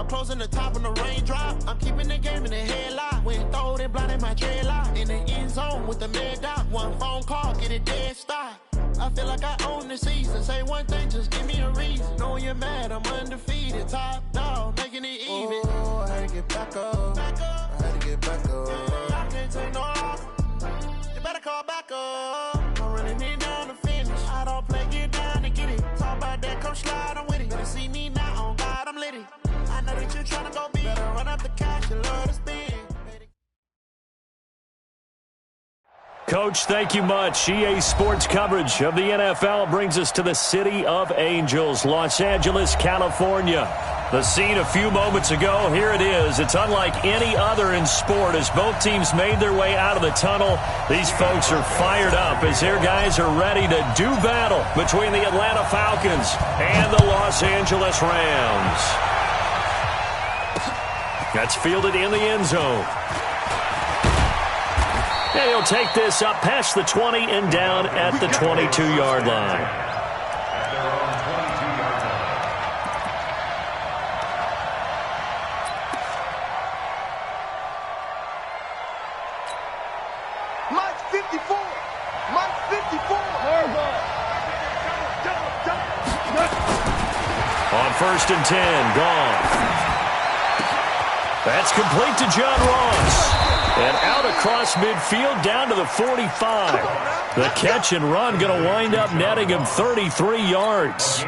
closing the top on the raindrop. I'm keeping the game in the headlock. When throwed and blinded my dreadlock. In the end zone with the mad dot. One phone call, get it dead stop. I feel like I own the season. Say one thing, just give me a reason. Knowing you're mad, I'm undefeated. Top dog, making it even. Oh, I had to get back up. I had to get back up. I can't take no loss. You better call back up. I'm running it down to finish. I don't play, get down and get it. Talk about that, come slide, I'm with it. Better see me now, on God, I'm lit it. I know that you're trying to go big. Better run up the cash, you love to spend. Coach, thank you much. EA Sports coverage of the NFL brings us to the City of Angels, Los Angeles, California. The scene a few moments ago, here it is. It's unlike any other in sport as both teams made their way out of the tunnel. These folks are fired up as their guys are ready to do battle between the Atlanta Falcons and the Los Angeles Rams. That's fielded in the end zone. And he'll take this up past the 20 and down at the 22-yard line. Mike's 54. Mike's 54. On 1st and 10, gone. That's complete to John Ross. And out across midfield down to the 45. The catch and run going to wind up netting him 33 yards.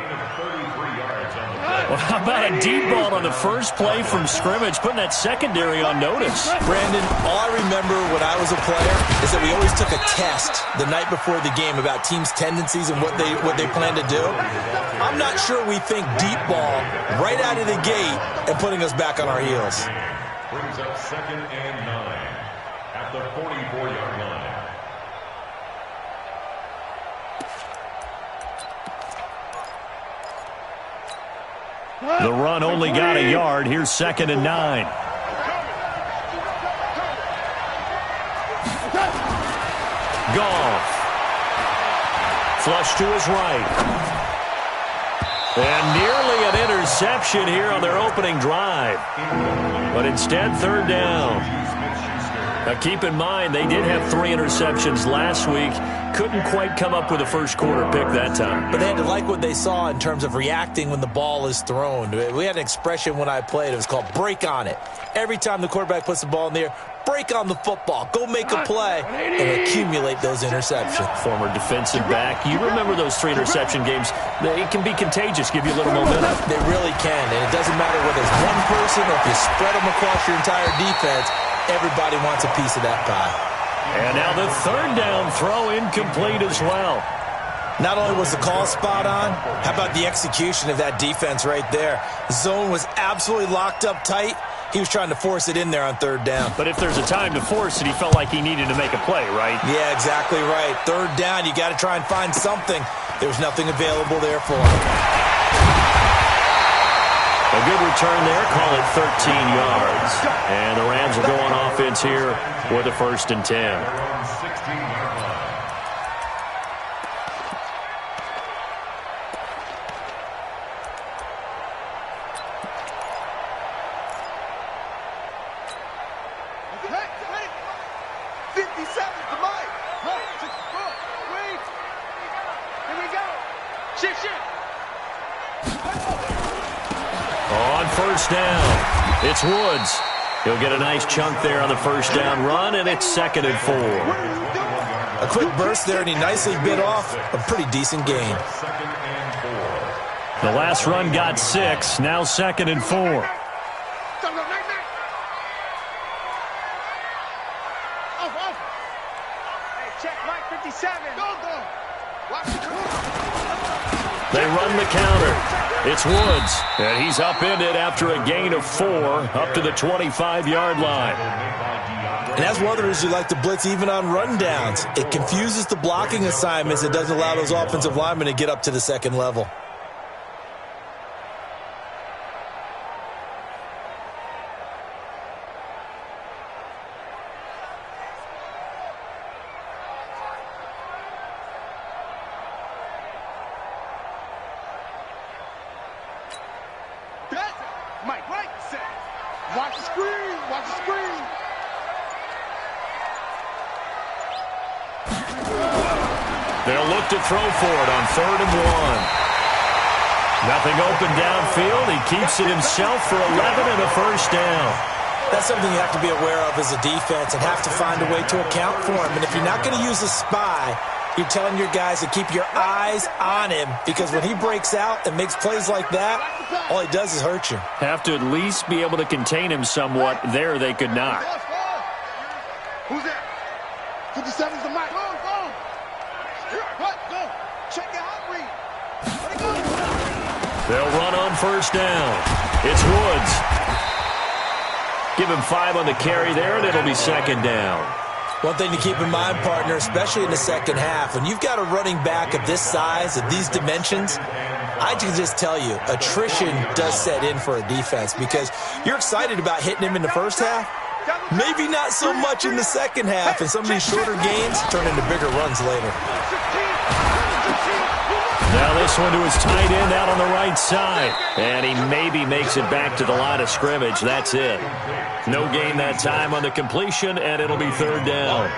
Well, how about a deep ball on the first play from scrimmage, putting that secondary on notice? Brandon, all I remember when I was a player is that we always took a test the night before the game about teams' tendencies and what they plan to do. I'm not sure we think deep ball right out of the gate and putting us back on our heels. Brings up 2nd and 9 at the 44-yard line. The run only got a yard. Here's 2nd and 9. Goff. Flush to his right. And nearly an interception here on their opening drive. But instead, 3rd down. Now keep in mind, they did have 3 interceptions last week. Couldn't quite come up with a first quarter pick that time. But they had to like what they saw in terms of reacting when the ball is thrown. We had an expression when I played. It was called break on it. Every time the quarterback puts the ball in the air, break on the football. Go make a play and accumulate those interceptions. Former defensive back. You remember those 3 interception games. They can be contagious, give you a little momentum. They really can, and it doesn't matter whether it's one person or if you spread them across your entire defense. Everybody wants a piece of that pie. And now the 3rd down throw incomplete as well. Not only was the call spot on, how about the execution of that defense right there? The zone was absolutely locked up tight. He was trying to force it in there on 3rd down. But if there's a time to force it, he felt like he needed to make a play, right? Yeah, exactly right. 3rd down, you got to try and find something. There was nothing available there for him. A good return there, call it 13 yards. And the Rams will go on offense here with a 1st and 10. On 1st down, it's Woods. He'll get a nice chunk there on the 1st down run, and it's 2nd and 4. A quick burst there, and he nicely bit off a pretty decent gain. The last run got 6, now 2nd and 4. They run the counter. It's Woods, and he's upended after a gain of 4 up to the 25-yard line. And that's one of the reasons you like to blitz even on rundowns. It confuses the blocking assignments. It doesn't allow those offensive linemen to get up to the 2nd level. Mike, right, set. screen. Watch the screen. They'll look to throw for it on 3rd and 1. Nothing open downfield. He keeps it himself for 11 and a first down. That's something you have to be aware of as a defense and have to find a way to account for him. And if you're not going to use a spy, you're telling your guys to keep your eyes on him, because when he breaks out and makes plays like that, all he does is hurt you. Have to at least be able to contain him somewhat. There they could not. Who's that? 57's the mic. Go. What? Go. Check your hot read. Let it go. They'll run on first down. It's Woods. Give him 5 on the carry there, and it'll be 2nd down. One thing to keep in mind, partner, especially in the second half, when you've got a running back of this size, of these dimensions, I can just tell you, attrition does set in for a defense, because you're excited about hitting him in the first half. Maybe not so much in the second half, and some of these shorter gains turn into bigger runs later. Now this one to his tight end out on the right side. And he maybe makes it back to the line of scrimmage. That's it. No gain that time on the completion, and it'll be 3rd down.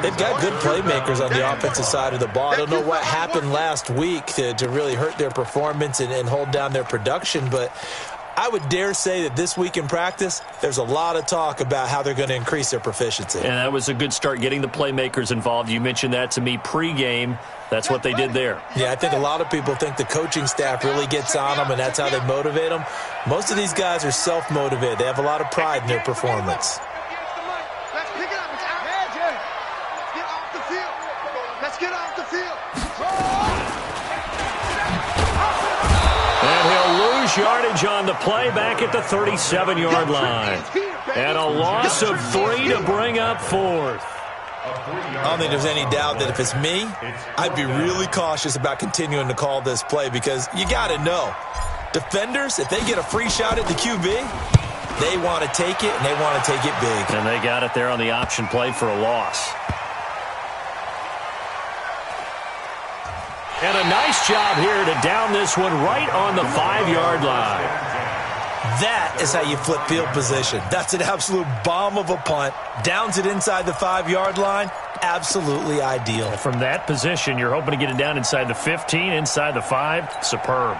They've got good playmakers on the offensive side of the ball. I don't know what happened last week to really hurt their performance and hold down their production, but I would dare say that this week in practice, there's a lot of talk about how they're going to increase their proficiency. And that was a good start, getting the playmakers involved. You mentioned that to me pregame. That's what they did there. Yeah, I think a lot of people think the coaching staff really gets on them, and that's how they motivate them. Most of these guys are self-motivated. They have a lot of pride in their performance. Let's pick it up. It's out. Get off the field. Let's get off the field. And he'll lose yardage on the play back at the 37-yard line. And a loss of 3 to bring up 4th. I don't think there's any doubt that if it's me, I'd be really cautious about continuing to call this play, because you got to know, defenders, if they get a free shot at the QB, they want to take it, and they want to take it big. And they got it there on the option play for a loss. And a nice job here to down this one right on the 5-yard line. That is how you flip field position. That's an absolute bomb of a punt. Downs it inside the 5-yard line. Absolutely ideal. From that position, you're hoping to get it down inside the 15, inside the 5. Superb.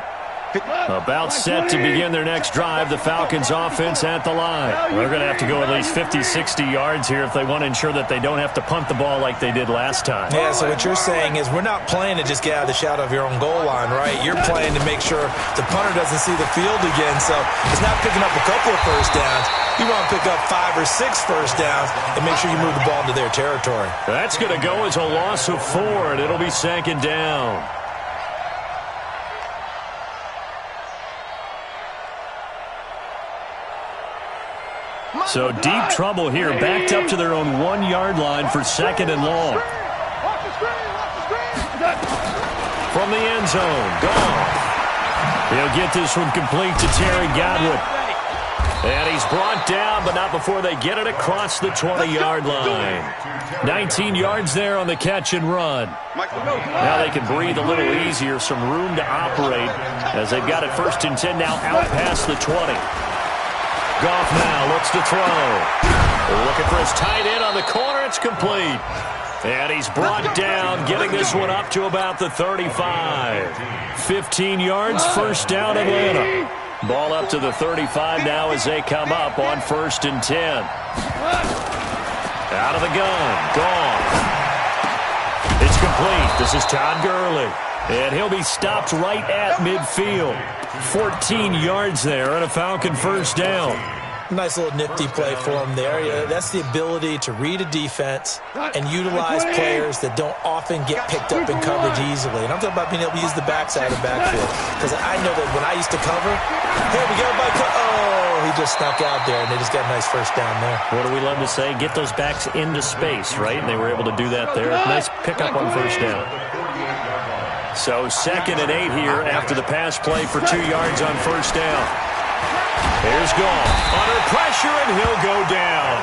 About set to begin their next drive, the Falcons offense at the line. They're going to have to go at least 50, 60 yards here if they want to ensure that they don't have to punt the ball like they did last time. Yeah, so what you're saying is we're not playing to just get out of the shadow of your own goal line, right? You're playing to make sure the punter doesn't see the field again, so it's not picking up a couple of first downs. You want to pick up 5 or 6 first downs and make sure you move the ball into their territory. That's going to go as a loss of 4, and it'll be 2nd down. So deep trouble here, backed up to their own 1-yard line for 2nd and long. From the end zone, gone. He'll get this one complete to Terry Godwin. And he's brought down, but not before they get it across the 20-yard line. 19 yards there on the catch and run. Now they can breathe a little easier, some room to operate as they've got it 1st and 10 now out past the 20. Goff now looks to throw. Looking for his tight end on the corner. It's complete. And he's brought down, getting this one up to about the 35. 15 yards, 1st down Atlanta. Ball up to the 35 now as they come up on 1st and 10. Out of the gun. Gone. It's complete. This is Todd Gurley. And he'll be stopped right at midfield. 14 yards there and a Falcon 1st down. Nice little nifty play for him there. Yeah, that's the ability to read a defense and utilize players that don't often get picked up in coverage easily. And I'm talking about being able to use the backside of the backfield. Because I know that when I used to cover, hey, we got everybody. Oh, he just snuck out there, and they just got a nice 1st down there. What do we love to say? Get those backs into space, right? And they were able to do that there. Nice pickup on 1st down. So 2nd and 8 here after the pass play for 2 yards on 1st down. Here's Goff under pressure, and he'll go down.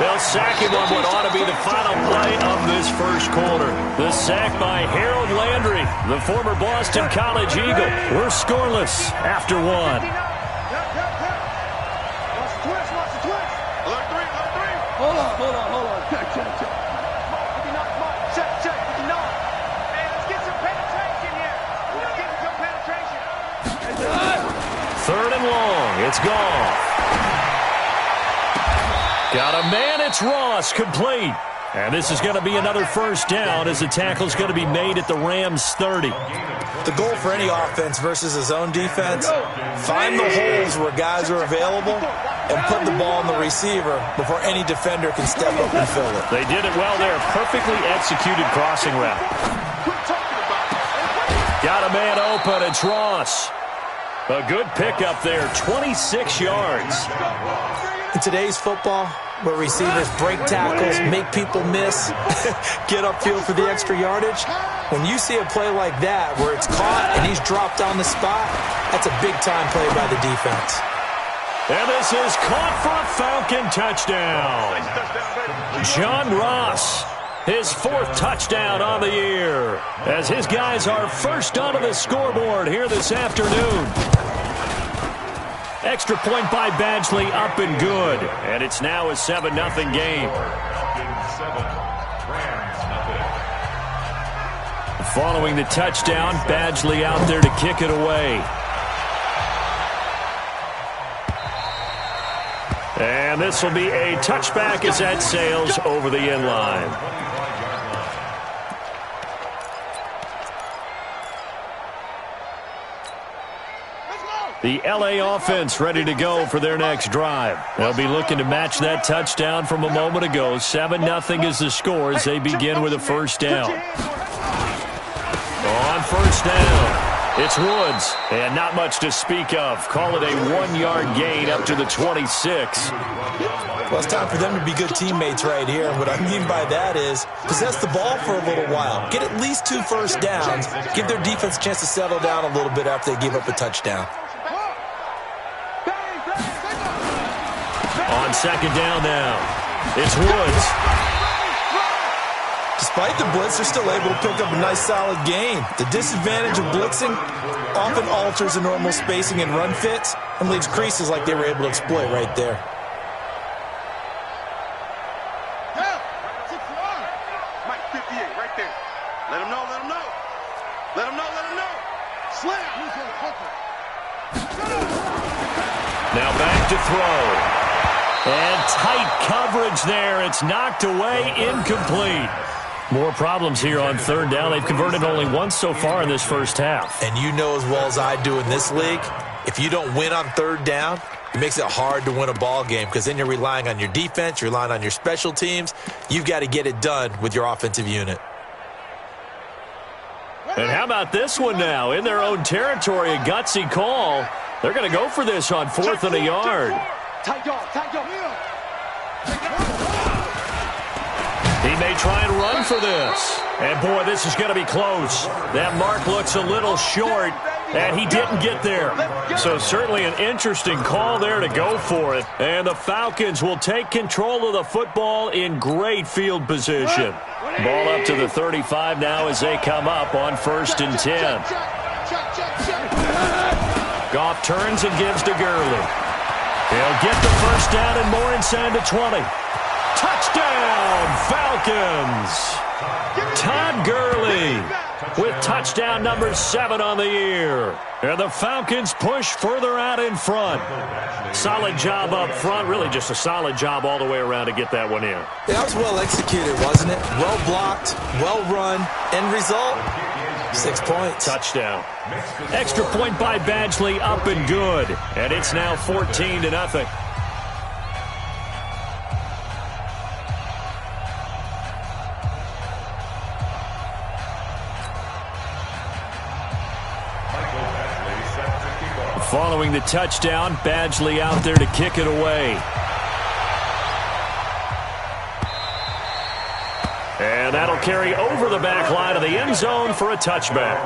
They'll sack him on what ought to be the final play of this 1st quarter. The sack by Harold Landry, the former Boston College Eagle. We're scoreless after 1. Watch the twist. Hold on. Check. Check. Man, let's get some penetration here. Let's get some penetration. 3rd and long. It's gone. Got a man. It's Ross, complete. And this is going to be another first down as the tackle's going to be made at the Rams' 30. The goal for any offense versus his own defense, find the holes where guys are available and put the ball in the receiver before any defender can step up and fill it. They did it well there. Perfectly executed crossing route. Got a man open. It's Ross. A good pickup there. 26 yards. In today's football, where receivers break tackles, make people miss, get upfield for the extra yardage, when you see a play like that where it's caught and he's dropped on the spot, that's a big-time play by the defense. And this is caught for a Falcon touchdown. John Ross, his 4th touchdown on the year, as his guys are first onto the scoreboard here this afternoon. Extra point by Badgley, up and good. And it's now a 7-0 game. Following the touchdown, Badgley out there to kick it away. And this will be a touchback as that sails over the end line. The LA offense ready to go for their next drive. They'll be looking to match that touchdown from a moment ago. 7-0 is the score as they begin with a first down. On first down, it's Woods, and not much to speak of. Call it a 1-yard gain up to the 26. Well, it's time for them to be good teammates right here. And what I mean by that is possess the ball for a little while. Get at least 2 first downs. Give their defense a chance to settle down a little bit after they give up a touchdown. On second down now, it's Woods. Despite the blitz, they're still able to pick up a nice solid gain. The disadvantage of blitzing often alters the normal spacing and run fits and leaves creases like they were able to exploit right there. Mike 58 right there. Let him know. Slam. Now back to throw. And tight coverage there. It's knocked away, incomplete. More problems here on 3rd down. They've converted only once so far in this first half. And you know as well as I do in this league, if you don't win on 3rd down, it makes it hard to win a ball game because then you're relying on your defense, you're relying on your special teams. You've got to get it done with your offensive unit. And how about this one now? In their own territory, a gutsy call. They're going to go for this on 4th and a yard. Tight dog. He may try and run for this. And, boy, this is going to be close. That mark looks a little short, and he didn't get there. So certainly an interesting call there to go for it. And the Falcons will take control of the football in great field position. Ball up to the 35 now as they come up on 1st and 10. Goff turns and gives to Gurley. He'll get the first down and more inside the 20. Touchdown, Falcons! Todd Gurley with touchdown number 7 on the year. And the Falcons push further out in front. Solid job up front. Really just a solid job all the way around to get that one in. Yeah, that was well executed, wasn't it? Well blocked, well run. End result, 6 points. Touchdown. Extra point by Badgley, up and good. And it's now 14-0. Following the touchdown, Badgley out there to kick it away. And that'll carry over the back line of the end zone for a touchback.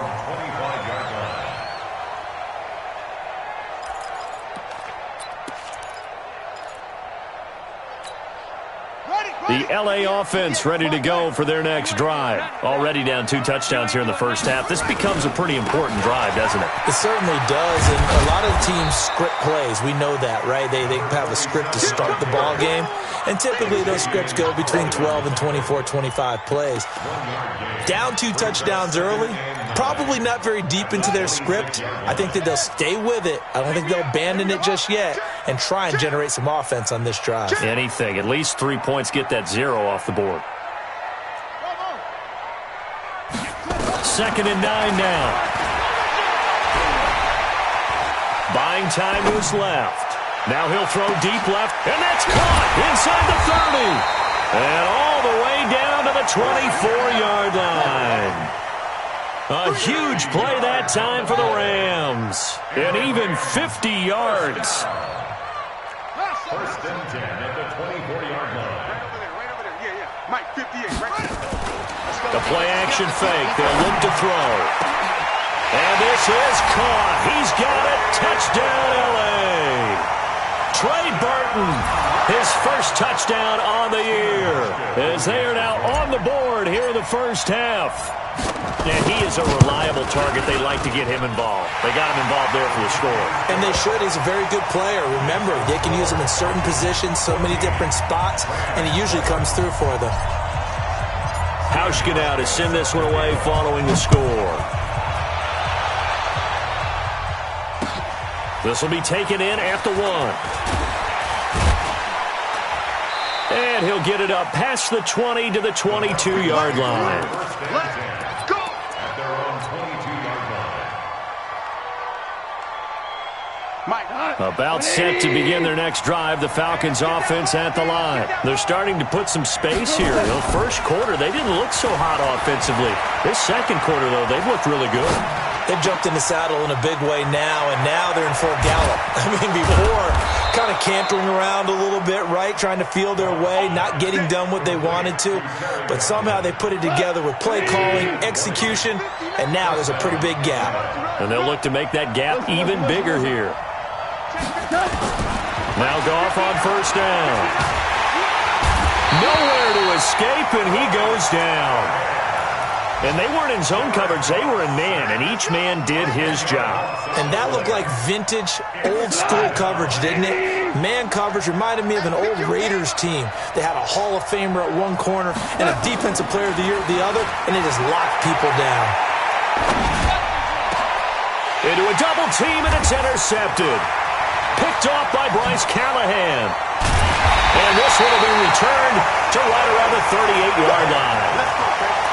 Ready. The LA offense ready to go for their next drive. Already down 2 touchdowns here in the first half. This becomes a pretty important drive, doesn't it? It certainly does, and a lot of teams script plays. We know that, right? They have a script to start the ball game, and typically those scripts go between 12 and 24, 25 plays. Down 2 touchdowns early, probably not very deep into their script. I think that they'll stay with it. I don't think they'll abandon it just yet and try and generate some offense on this drive. Anything. At least 3 points, get that 0 off the board. 2nd and 9 now. Buying time to his left. Now he'll throw deep left, and that's caught inside the 30. And all the way down to the 24-yard line. A huge play that time for the Rams. And even 50 yards. 1st and 10 at the 24-yard line. Right over there. Yeah. Mike, 58, right there. The play action fake. They'll look to throw. And this is caught. He's got it. Touchdown, L.A. Trey Burton, his first touchdown on the year, as they are now on the board here in the first half. And he is a reliable target. They like to get him involved. They got him involved there for the score. And they should. He's a very good player. Remember, they can use him in certain positions, so many different spots, and he usually comes through for them. Hauschka now to send this one away following the score. This will be taken in at the 1. And he'll get it up past the 20 to the 22-yard line. Let's go! At their own 22-yard line. Mike. About set to begin their next drive, the Falcons offense at the line. They're starting to put some space here. The first quarter, they didn't look so hot offensively. This second quarter, though, they've looked really good. They've jumped in the saddle in a big way now, and now they're in full gallop. I mean, before, kind of cantering around a little bit, right, trying to feel their way, not getting done what they wanted to. But somehow they put it together with play calling, execution, and now there's a pretty big gap. And they'll look to make that gap even bigger here. Now Goff on 1st down. Nowhere to escape, and he goes down. And they weren't in zone coverage. They were in man, and each man did his job. And that looked like vintage, old-school coverage, didn't it? Man coverage reminded me of an old Raiders team. They had a Hall of Famer at one corner and a Defensive Player of the Year at the other, and they just locked people down. Into a double team, and it's intercepted. Picked off by Bryce Callahan. And this one will be returned to right around the 38-yard line.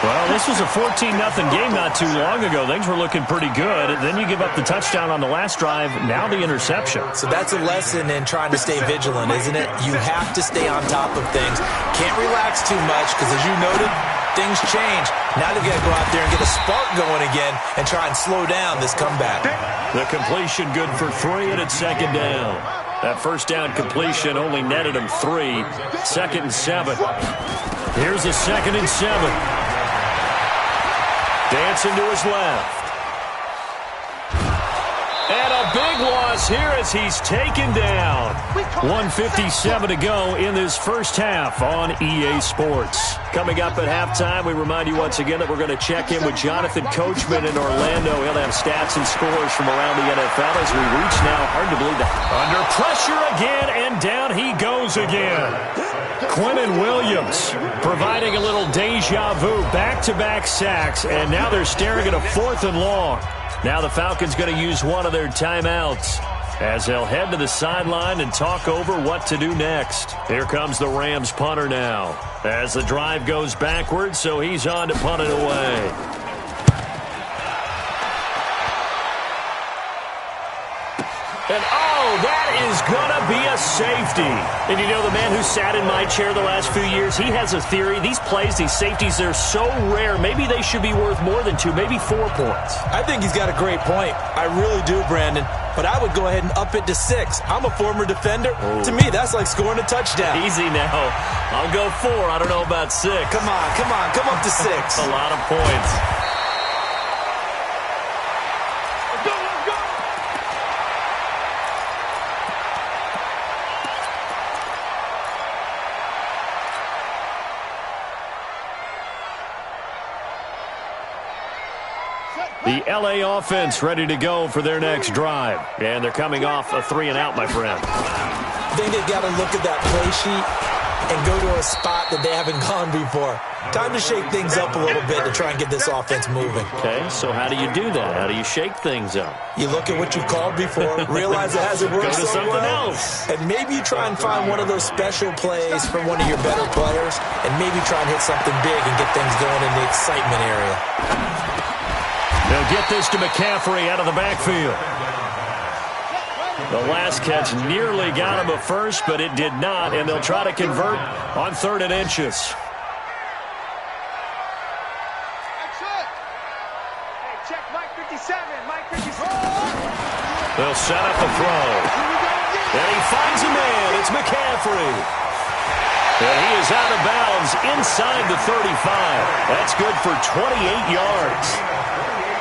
Well, this was a 14-0 game not too long ago. Things were looking pretty good. Then you give up the touchdown on the last drive, now the interception. So that's a lesson in trying to stay vigilant, isn't it? You have to stay on top of things. Can't relax too much because, as you noted, things change. Now they've got to go out there and get a spark going again and try and slow down this comeback. The completion good for 3, and it's 2nd down. That first down completion only netted him 3. 2nd and 7. Here's a 2nd and 7. Dancing to his left. And a big loss here as he's taken down. 1:57 to go in this first half on EA Sports. Coming up at halftime, we remind you once again that we're going to check in with Jonathan Coachman in Orlando. He'll have stats and scores from around the NFL as we reach now, hard to believe, under pressure again, and down he goes again. Quinnen Williams providing a little deja vu, back-to-back sacks, and now they're staring at a 4th and long. Now the Falcons going to use one of their timeouts as they'll head to the sideline and talk over what to do next. Here comes the Rams punter now as the drive goes backwards, so he's on to punt it away. And that is going to be a safety. And you know, the man who sat in my chair the last few years, he has a theory. These plays, these safeties, they're so rare. Maybe they should be worth more than 2, maybe 4 points. I think he's got a great point. I really do, Brandon. But I would go ahead and up it to 6. I'm a former defender. To me, that's like scoring a touchdown. Easy now. I'll go 4. I don't know about 6. Come on. Come up to 6. A lot of points. The LA offense ready to go for their next drive. And they're coming off a 3-and-out, my friend. I think they've got to look at that play sheet and go to a spot that they haven't gone before. Time to shake things up a little bit to try and get this offense moving. Okay, so how do you do that? How do you shake things up? You look at what you've called before, realize it hasn't worked Go to so something well, else. and maybe you try and find one of those special plays from one of your better players, and maybe try and hit something big and get things going in the excitement area. They'll get this to McCaffrey out of the backfield. The last catch nearly got him a first, but it did not, and they'll try to convert on 3rd and inches. They'll set up a throw. And he finds a man. It's McCaffrey. And he is out of bounds inside the 35. That's good for 28 yards.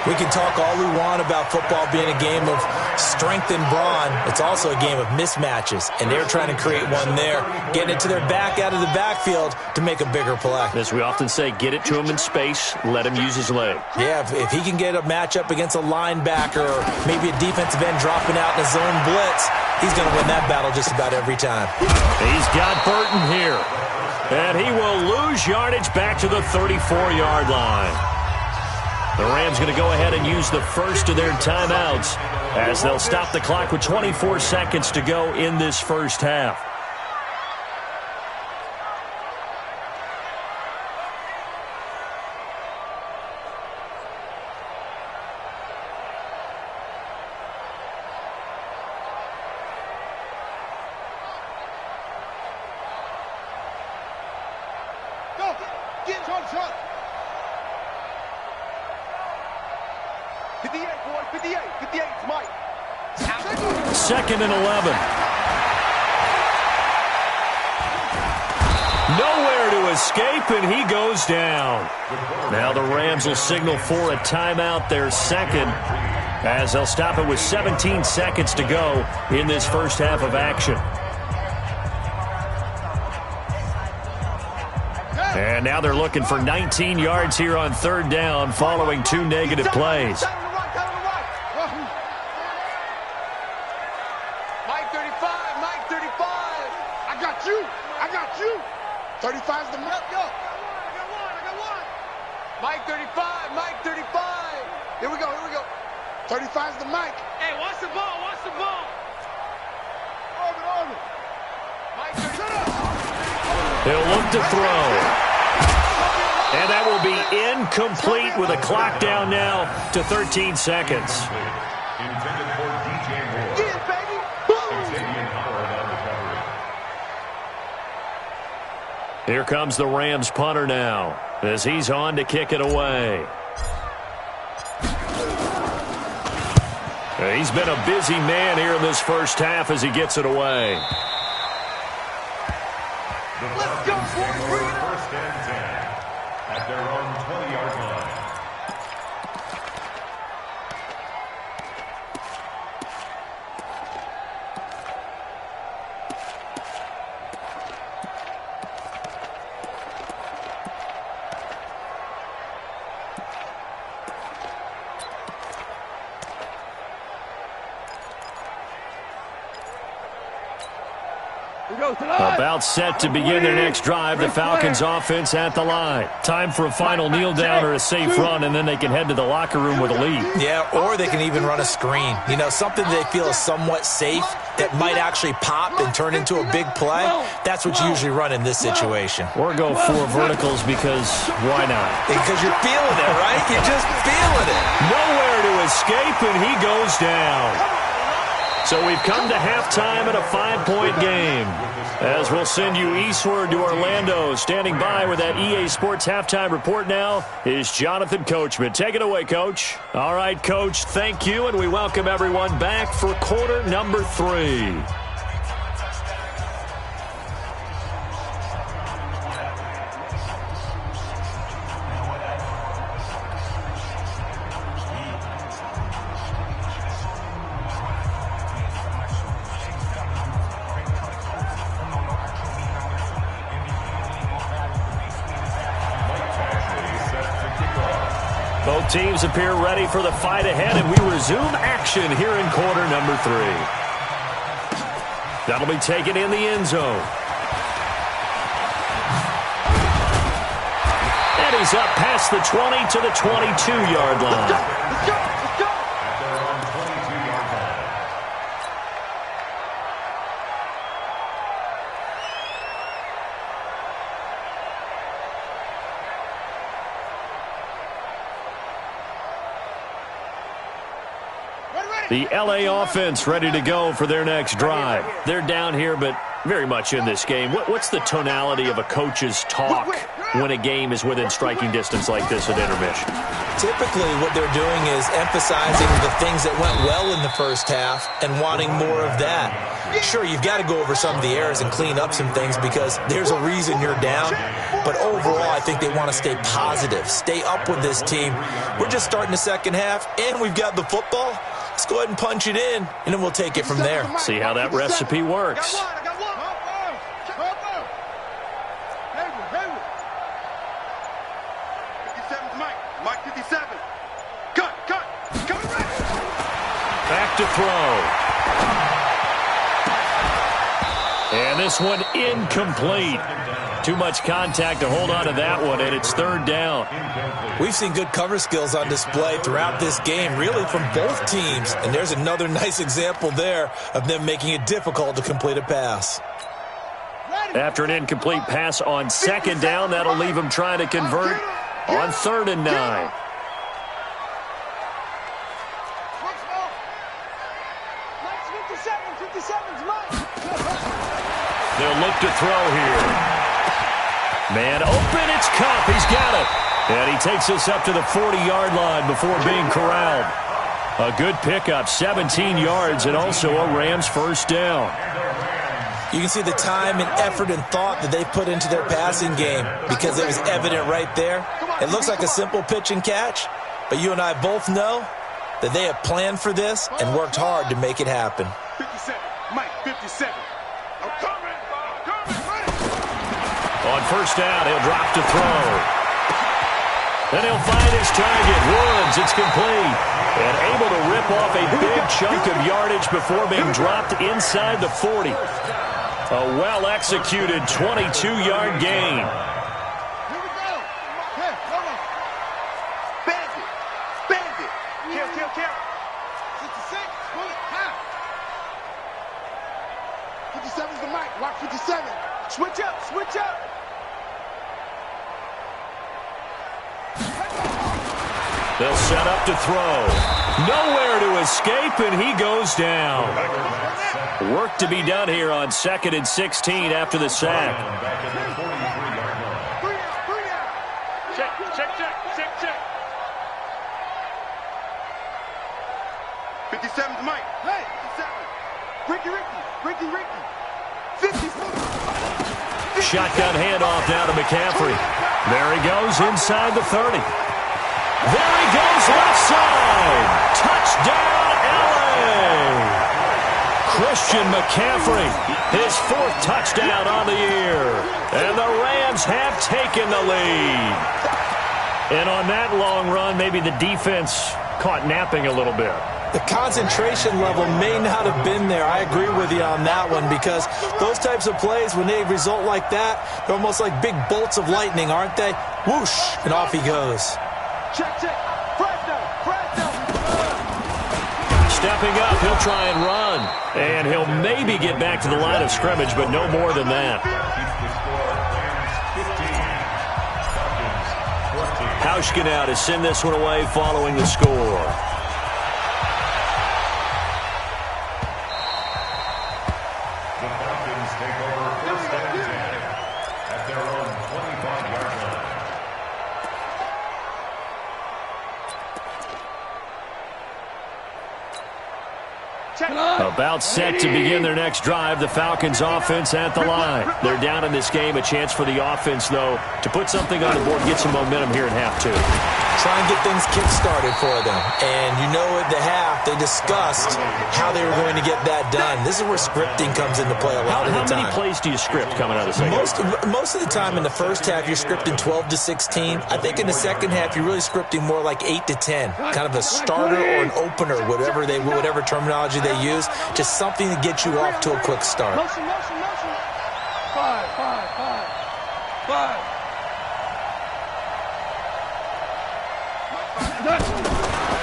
We can talk all we want about football being a game of strength and brawn. It's also a game of mismatches, and they're trying to create one there, getting it to their back out of the backfield to make a bigger play. As we often say, get it to him in space, let him use his leg. Yeah, if he can get a matchup against a linebacker or maybe a defensive end dropping out in a zone blitz, he's going to win that battle just about every time. He's got Burton here, and he will lose yardage back to the 34-yard line. The Rams going to go ahead and use the first of their timeouts as they'll stop the clock with 24 seconds to go in this first half. Go! Get shot! 58, boy, 58, 58, it's Mike. 2nd and 11. Nowhere to escape, and he goes down. Now the Rams will signal for a timeout, their second, as they'll stop it with 17 seconds to go in this first half of action. And now they're looking for 19 yards here on 3rd down following 2 negative plays. Mike 35. I got you. 35's the mark. Go. I got one. Mike 35. Here we go. 35's the mic. Hey, watch the ball. Over. Mike 35. He'll look to throw. And that will be incomplete with a clock down now to 13 seconds. Intended for DJ Moore. Get it, baby. Boom. Xavier Howard on recovery. Here comes the Rams punter now as he's on to kick it away. He's been a busy man here in this first half as he gets it away. The Falcons take over 1st and 10 at their own 20-yard line. About set to begin their next drive. The Falcons offense at the line. Time for a final kneel down or a safe run, and then they can head to the locker room with a lead. Yeah, or they can even run a screen. You know, something they feel is somewhat safe that might actually pop and turn into a big play. That's what you usually run in this situation. Or go 4 verticals because why not? Because you're feeling it, right? You're just feeling it. Nowhere to escape, and he goes down. So we've come to halftime in a 5-point game. As we'll send you eastward to Orlando. Standing by with that EA Sports halftime report now is Jonathan Coachman. Take it away, Coach. All right, Coach, thank you, and we welcome everyone back for quarter number 3. teams appear ready for the fight ahead, and we resume action here in quarter number 3. That'll be taken in the end zone. And he's up past the 20 to the 22-yard line. Let's go! Let's go! At their own 22-yard line. The LA offense ready to go for their next drive. They're down here, but very much in this game. What's the tonality of a coach's talk when a game is within striking distance like this at intermission? Typically, what they're doing is emphasizing the things that went well in the first half and wanting more of that. Sure, you've got to go over some of the errors and clean up some things because there's a reason you're down. But overall, I think they want to stay positive, stay up with this team. We're just starting the second half, and we've got the football. Let's go ahead and punch it in, and then we'll take it from there. See how that recipe works. I got one. Hayward. 57's Mike. Mike 57. Cut. Come right. Back to throw. And this one incomplete. Too much contact to hold on to that one, and it's third down. We've seen good cover skills on display throughout this game, really from both teams. And there's another nice example there of them making it difficult to complete a pass. After an incomplete pass on second down, that'll leave him trying to convert on 3rd and 9. They'll look to throw here. Man open, it's Cup. He's got it. And he takes us up to the 40-yard line before being corralled. A good pickup, 17 yards, and also a Rams first down. You can see the time and effort and thought that they put into their passing game because it was evident right there. It looks like a simple pitch and catch, but you and I both know that they have planned for this and worked hard to make it happen. 57. Mike 57. I'm coming. On first down, he'll drop to throw. Then he'll find his target. Woods, it's complete. And able to rip off a big chunk of yardage before being dropped inside the 40. A well-executed 22-yard gain. Here we go. Here, come on. Bandit. Kill. 56. Pull it. Half. 57's the Mike. Watch 57. Switch up. They'll set up to throw. Nowhere to escape, and he goes down. Work to be done here on 2nd and 16 after the sack. Check. 57's Mike. Hey, 57. Ricky. 54. Shotgun handoff now to McCaffrey. There he goes inside the 30. There he goes left side. Touchdown, LA. Christian McCaffrey, his 4th touchdown on the year. And the Rams have taken the lead. And on that long run, maybe the defense caught napping a little bit. The concentration level may not have been there. I agree with you on that one because those types of plays, when they result like that, they're almost like big bolts of lightning, aren't they? Whoosh, and off he goes. Check. Fresno. Stepping up, he'll try and run. And he'll maybe get back to the line of scrimmage, but no more than that. Hauschka to send this one away following the score. The Falcons take over 1st and 10 at their own 25-yard line. About set to begin their next drive, the Falcons offense at the line. They're down in this game. A chance for the offense, though, to put something on the board, get some momentum here in half 2. try and get things kick-started for them. And you know at the half, they discussed how they were going to get that done. This is where scripting comes into play a lot of the time. How many plays do you script coming out of the second? Most of the time in the first half, you're scripting 12 to 16. I think in the second half, you're really scripting more like 8 to 10. Kind of a starter or an opener, whatever terminology they use. Just something to get you off to a quick start. Motion. 5.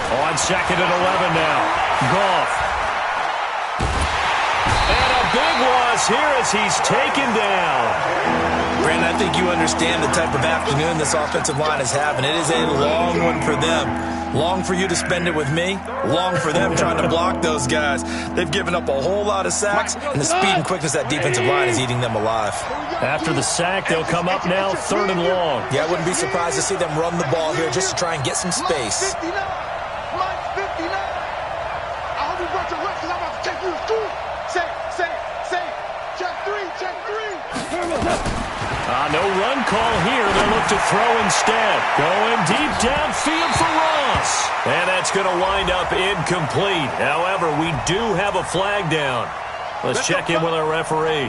On second and 11 now. Goff. And a big loss here as he's taken down. Brandon, I think you understand the type of afternoon this offensive line is having. It is a long one for them. Long for you to spend it with me. Long for them trying to block those guys. They've given up a whole lot of sacks, and the speed and quickness of that defensive line is eating them alive. After the sack, they'll come up now 3rd and long. Yeah, I wouldn't be surprised to see them run the ball here just to try and get some space. 59. Mike 59. I hope you brought your reps because I'm about to take you to school. Say. Check 3. No run call here. They'll look to throw instead. Going deep downfield for Ross. And that's going to wind up incomplete. However, we do have a flag down. Let's check in with our referee.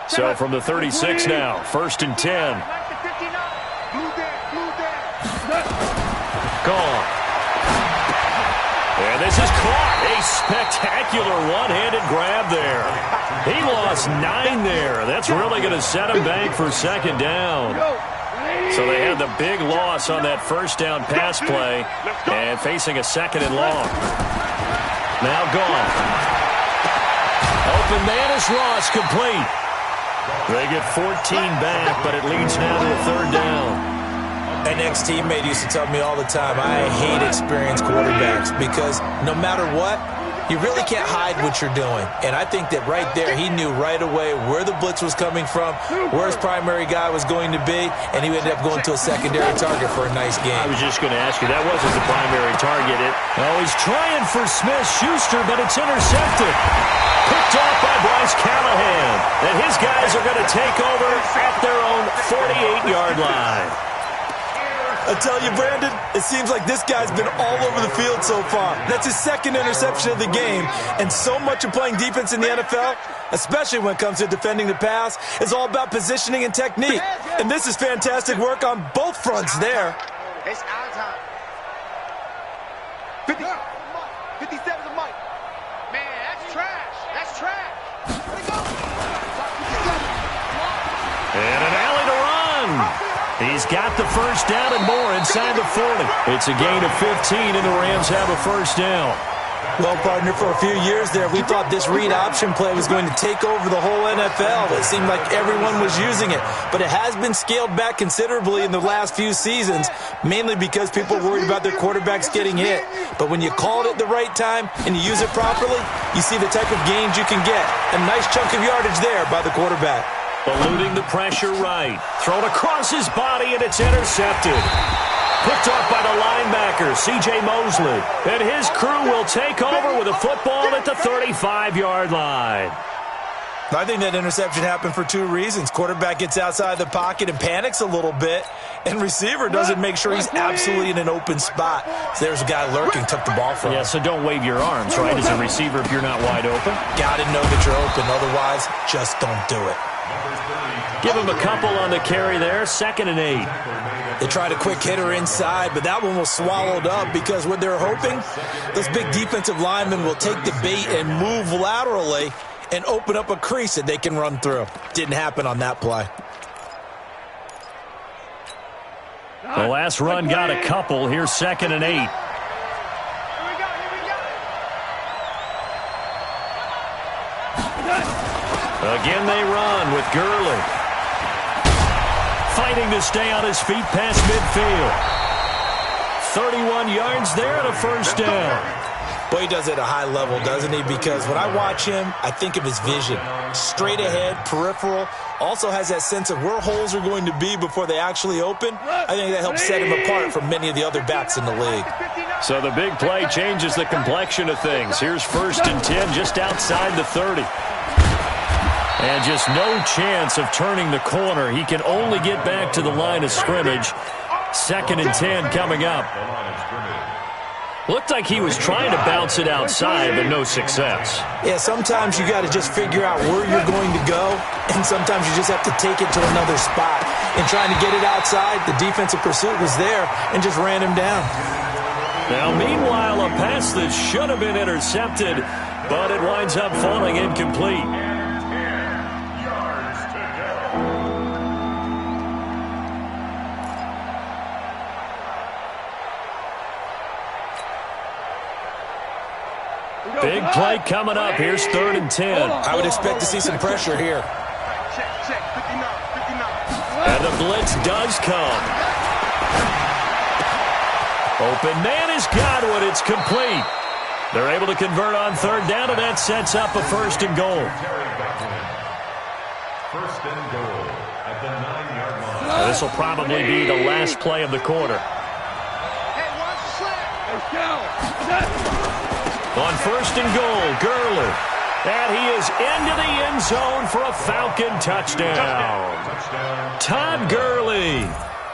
So from the 36 now, 1st and 10. Gone. And this is caught. A spectacular one-handed grab there. He lost 9 there. That's really going to set him back for 2nd down. So they had the big loss on that 1st down pass play and facing a 2nd and long. Now gone. Open man is Ross, complete. They get 14 back, but it leads now to a 3rd down. An ex-teammate used to tell me all the time, I hate experienced quarterbacks because no matter what, you really can't hide what you're doing. And I think that right there, he knew right away where the blitz was coming from, where his primary guy was going to be, and he ended up going to a secondary target for a nice game. I was just going to ask you, that wasn't the primary target. He's trying for Smith-Schuster, but it's intercepted. Picked off by Bryce Callahan. And his guys are going to take over at their own 48-yard line. I tell you, Brandon, it seems like this guy's been all over the field so far. That's his 2nd interception of the game. And so much of playing defense in the NFL, especially when it comes to defending the pass, is all about positioning and technique. And this is fantastic work on both fronts there. It's out of time. 57's a Mike. Man, that's trash. That's trash. Let it go. And an alley to run. He's got the 1st down and more inside the 40. It's a gain of 15, and the Rams have a 1st down. Well, partner, for a few years there, we thought this read option play was going to take over the whole NFL. It seemed like everyone was using it. But it has been scaled back considerably in the last few seasons, mainly because people are worried about their quarterbacks getting hit. But when you call it at the right time and you use it properly, you see the type of gains you can get. A nice chunk of yardage there by the quarterback. Eluding the pressure right. Thrown across his body, and it's intercepted. Picked off by the linebacker, C.J. Mosley. And his crew will take over with a football at the 35-yard line. I think that interception happened for 2 reasons. Quarterback gets outside the pocket and panics a little bit, and receiver doesn't make sure he's absolutely in an open spot. So there's a guy lurking, took the ball from him. Yeah, so don't wave your arms, right, as a receiver if you're not wide open. Got to know that you're open. Otherwise, just don't do it. Give him a couple on the carry there, 2nd and 8. They tried a quick hitter inside, but that one was swallowed up because what they're hoping, those big defensive linemen will take the bait and move laterally and open up a crease that they can run through. Didn't happen on that play. The last run got a couple. Here's 2nd and 8. Again they run with Gurley. Fighting to stay on his feet past midfield. 31 yards there and a 1st down. Boy, he does it at a high level, doesn't he? Because when I watch him, I think of his vision. Straight ahead, peripheral. Also has that sense of where holes are going to be before they actually open. I think that helps set him apart from many of the other backs in the league. So the big play changes the complexion of things. Here's 1st and 10 just outside the 30. And just no chance of turning the corner. He can only get back to the line of scrimmage. 2nd and 10 coming up. Looked like he was trying to bounce it outside, but no success. Yeah, sometimes you got to just figure out where you're going to go, and sometimes you just have to take it to another spot. In trying to get it outside, the defensive pursuit was there and just ran him down. Now, meanwhile, a pass that should have been intercepted, but it winds up falling incomplete. Big play coming up. Here's 3rd and 10. I would expect to see some pressure here. And the blitz does come. Open man is Godwin. It's complete. They're able to convert on 3rd down, and that sets up a 1st and goal. 1st and goal at the 9-yard line. This will probably be the last play of the quarter. On 1st and goal, Gurley. And he is into the end zone for a Falcon touchdown. Todd Gurley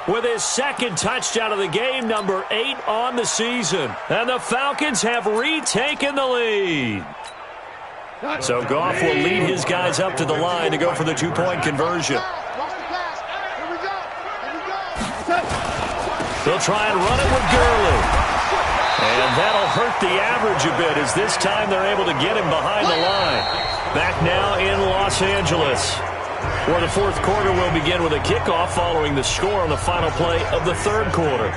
with his 2nd touchdown of the game, number 8 on the season. And the Falcons have retaken the lead. So Goff will lead his guys up to the line to go for the 2-point conversion. They'll try and run it with Gurley. And that'll hurt the average a bit as this time they're able to get him behind the line. Back now in Los Angeles, where the 4th quarter will begin with a kickoff following the score on the final play of the 3rd quarter.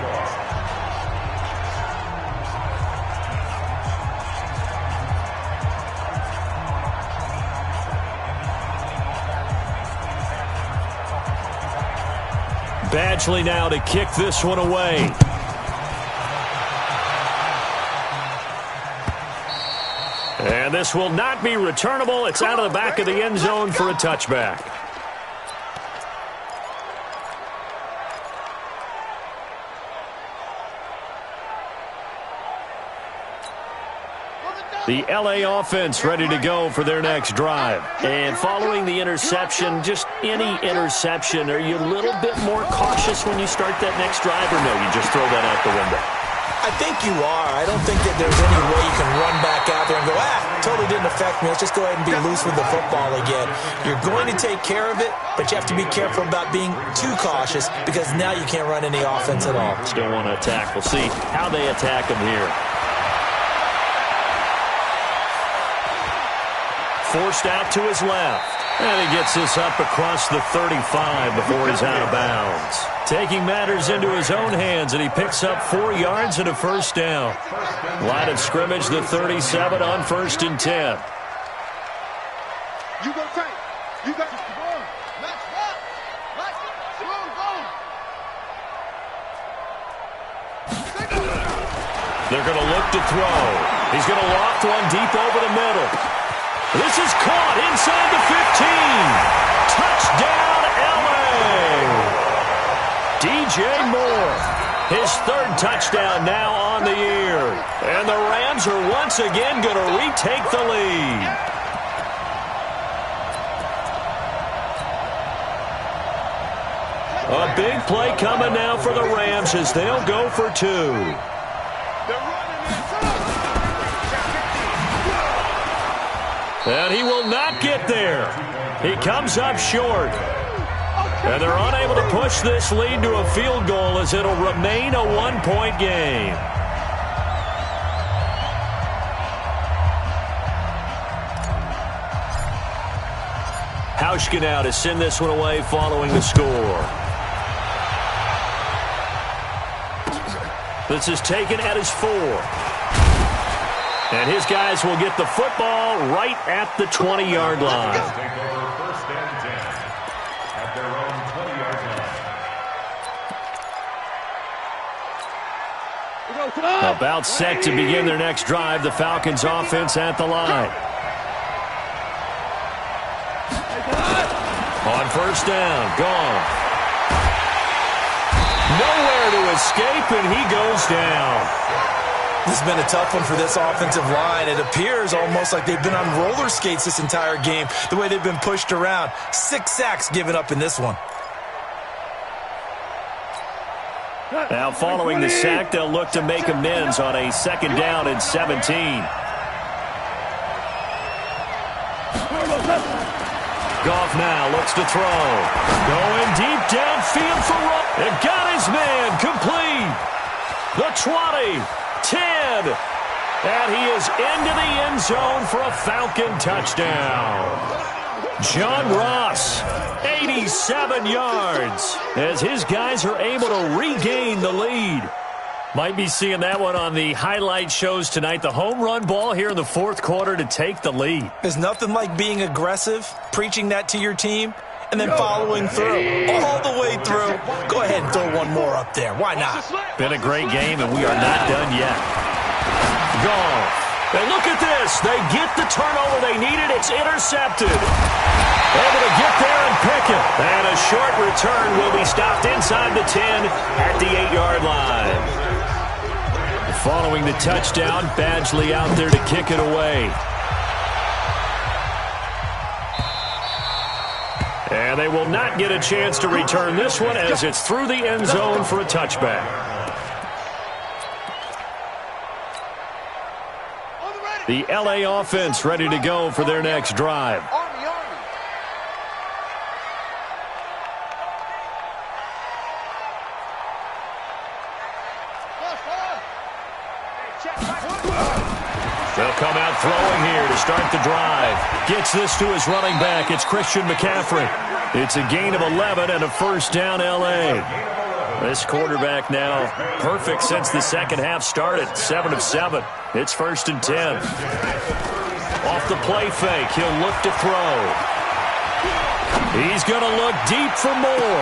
Badgley now to kick this one away. And this will not be returnable. It's out of the back of the end zone for a touchback. The LA offense ready to go for their next drive. And following the interception, just any interception, are you a little bit more cautious when you start that next drive, or no, you just throw that out the window? I think you are. I don't think that there's any way you can run back out there and go, totally didn't affect me. Let's just go ahead and be loose with the football again. You're going to take care of it, but you have to be careful about being too cautious because now you can't run any offense at all. Still want to attack. We'll see how they attack him here. Forced out to his left. And he gets this up across the 35 before he's out of bounds. Taking matters into his own hands, and he picks up 4 yards and a 1st down. Line of scrimmage, the 37 on 1st and 10. You go tight. You got to go on. Let's go. They're going to look to throw. He's going to loft one deep over the middle. This is caught inside the 15. Touchdown, L.A. DJ Moore, his 3rd touchdown now on the year. And the Rams are once again going to retake the lead. A big play coming now for the Rams as they'll go for 2. And he will not get there. He comes up short. And they're unable to push this lead to a field goal as it'll remain a 1-point game. Hauschka now to send this one away following the score. This is taken at his 4. And his guys will get the football right at the 20-yard line. Take over 1st and 10 at their own 20-yard line. About set to begin their next drive. The Falcons offense at the line. On 1st down, gone. Nowhere to escape, and he goes down. This has been a tough one for this offensive line. It appears almost like they've been on roller skates this entire game, the way they've been pushed around. 6 sacks given up in this one. Now following the sack, they'll look to make amends on a 2nd down and 17. Goff now looks to throw. Going deep downfield for Rupp. It got his man complete. The 20, 10. And he is into the end zone for a Falcon touchdown. John Ross, 87 yards, as his guys are able to regain the lead. Might be seeing that one on the highlight shows tonight. The home run ball here in the 4th quarter to take the lead. There's nothing like being aggressive, preaching that to your team, and then following through, all the way through. Go ahead and throw one more up there. Why not? Been a great game, and we are not done yet. Goff. And look at this. They get the turnover they needed. It's intercepted. Able to get there and pick it. And a short return will be stopped inside the 10 at the 8-yard line. Following the touchdown, Badgley out there to kick it away. And they will not get a chance to return this one as it's through the end zone for a touchback. The LA offense ready to go for their next drive. They'll come out throwing here to start the drive. Gets this to his running back. It's Christian McCaffrey. It's a gain of 11 and a 1st down L.A. This quarterback now perfect since the 2nd half started. 7 of 7. It's 1st and 10. Off the play fake, he'll look to throw. He's going to look deep for more.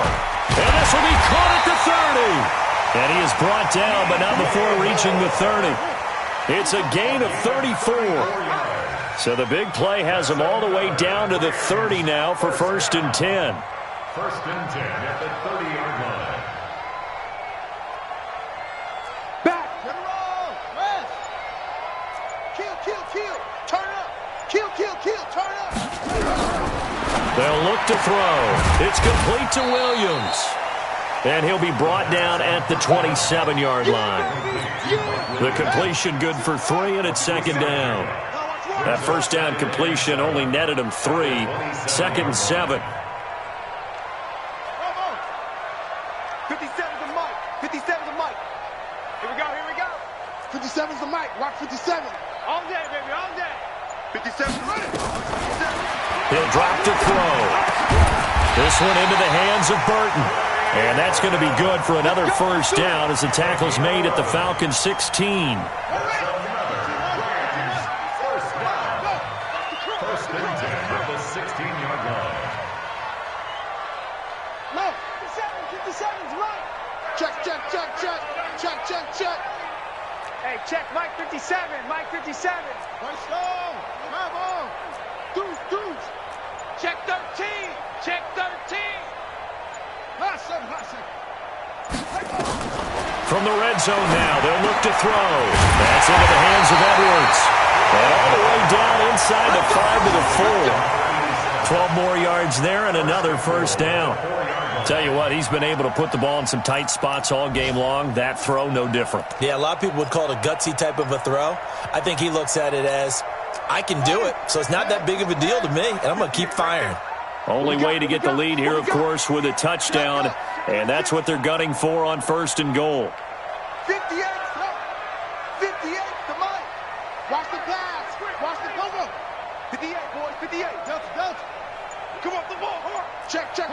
And this will be caught at the 30. And he is brought down, but not before reaching the 30. It's a gain of 34. So the big play has him all the way down to the 30 now for 1st and 10. 1st and 10 at the 30-yard line. Back. Turn around. Rest. Kill, kill, kill. Turn up. Kill, kill, kill. Turn up. They'll look to throw. It's complete to Williams. And he'll be brought down at the 27-yard line. The completion good for 3, and it's 2nd down. That 1st down completion only netted him 3. 2nd and 7. 57's the mic. 57's the mic. Here we go, here we go. 57's the mic. Rock 57. All day, baby, all day. 57's ready. 57. He'll drop to throw. This one into the hands of Burton. And that's going to be good for another 1st down as the tackle's made at the Falcons 16. 1st and 10 at the 16-yard line. Look, 57's right. Check, check, check, check. Check, check, check. Hey, check Mike 57, Mike 57. First down. Come on. Deuce, deuce. Check 13. Check 13. From the red zone now, they'll look to throw. That's into the hands of Edwards. And all the way down inside the 5 to the 4. 12 more yards there and another 1st down. Tell you what, he's been able to put the ball in some tight spots all game long. That throw, no different. Yeah, a lot of people would call it a gutsy type of a throw. I think he looks at it as, I can do it, so it's not that big of a deal to me, and I'm going to keep firing. Only way to get the lead here, of course, with a touchdown, and that's what they're gunning for on 1st and goal. 58, 58, the mic. Watch the pass. Watch the go. 58, boys, 58. Delta, Delta. Come off the ball. Check, check.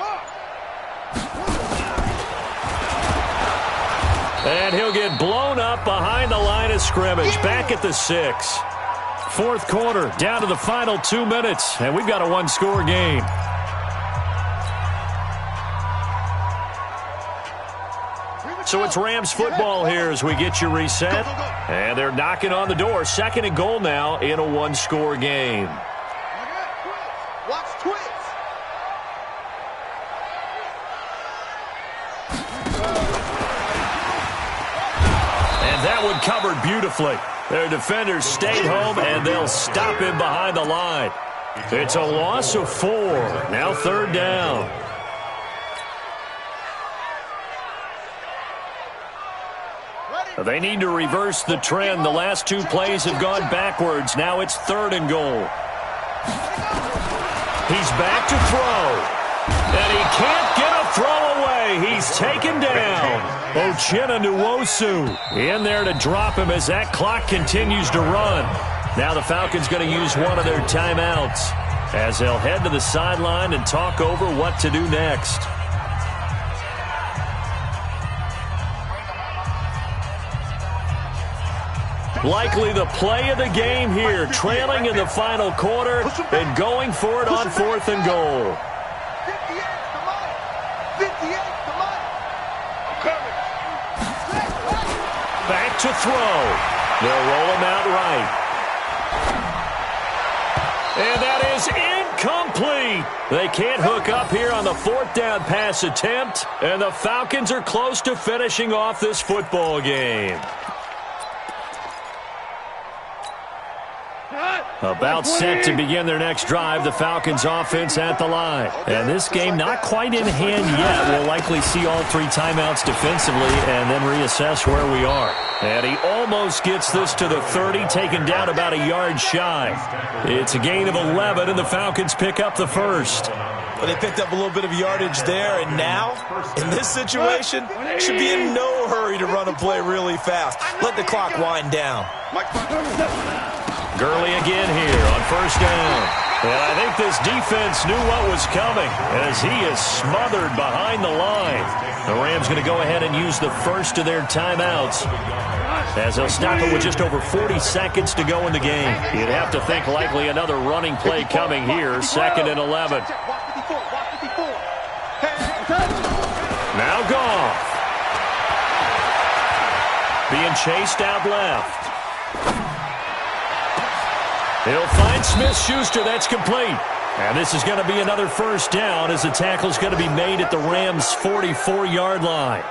And he'll get blown up behind the line of scrimmage, back at the 6. 4th quarter, down to the final 2 minutes, and we've got a 1-score game. So it's Rams football here as we get you reset. And they're knocking on the door. 2nd and goal now in a 1-score game. Watch twins. And that would covered beautifully. Their defenders stayed home, and they'll stop him behind the line. It's a loss of 4. Now 3rd down. They need to reverse the trend. The last 2 plays have gone backwards. Now it's 3rd and goal. He's back to throw. And he can't get a throw away. He's taken down. Uchenna Nwosu in there to drop him as that clock continues to run. Now the Falcons going to use one of their timeouts as they'll head to the sideline and talk over what to do next. Likely the play of the game here, trailing in the final quarter and going for it on 4th and goal. 58, come on. 58, come on. I'm coming. Back to throw. They'll roll him out right. And that is incomplete. They can't hook up here on the 4th down pass attempt, and the Falcons are close to finishing off this football game. About set to begin their next drive, the Falcons offense at the line. And this game not quite in hand yet. We'll likely see all 3 timeouts defensively and then reassess where we are. And he almost gets this to the 30, taken down about a yard shy. It's a gain of 11, and the Falcons pick up the first. Well, they picked up a little bit of yardage there, and now, in this situation, should be in no hurry to run a play really fast. Let the clock wind down. Gurley again here on 1st down. And I think this defense knew what was coming as he is smothered behind the line. The Rams going to go ahead and use the first of their timeouts as they'll stop it with just over 40 seconds to go in the game. You'd have to think likely another running play coming here, 2nd and 11. Now Goff. Being chased out left. He'll find Smith-Schuster. That's complete. And this is going to be another 1st down as the tackle's going to be made at the Rams' 44-yard line.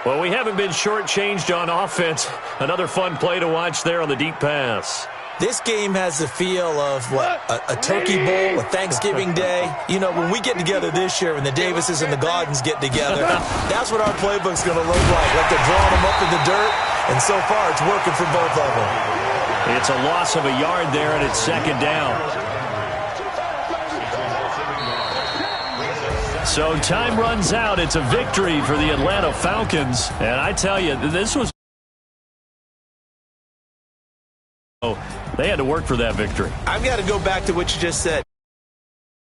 Well, we haven't been shortchanged on offense. Another fun play to watch there on the deep pass. This game has the feel of, what, a turkey bowl, a Thanksgiving day. You know, when we get together this year, when the Davises and the Gaudens get together, that's what our playbook's going to look like they're drawing them up in the dirt, and so far it's working for both of them. It's a loss of a yard there, and it's 2nd down. So time runs out. It's a victory for the Atlanta Falcons. And I tell you, this was... they had to work for that victory. I've got to go back to what you just said.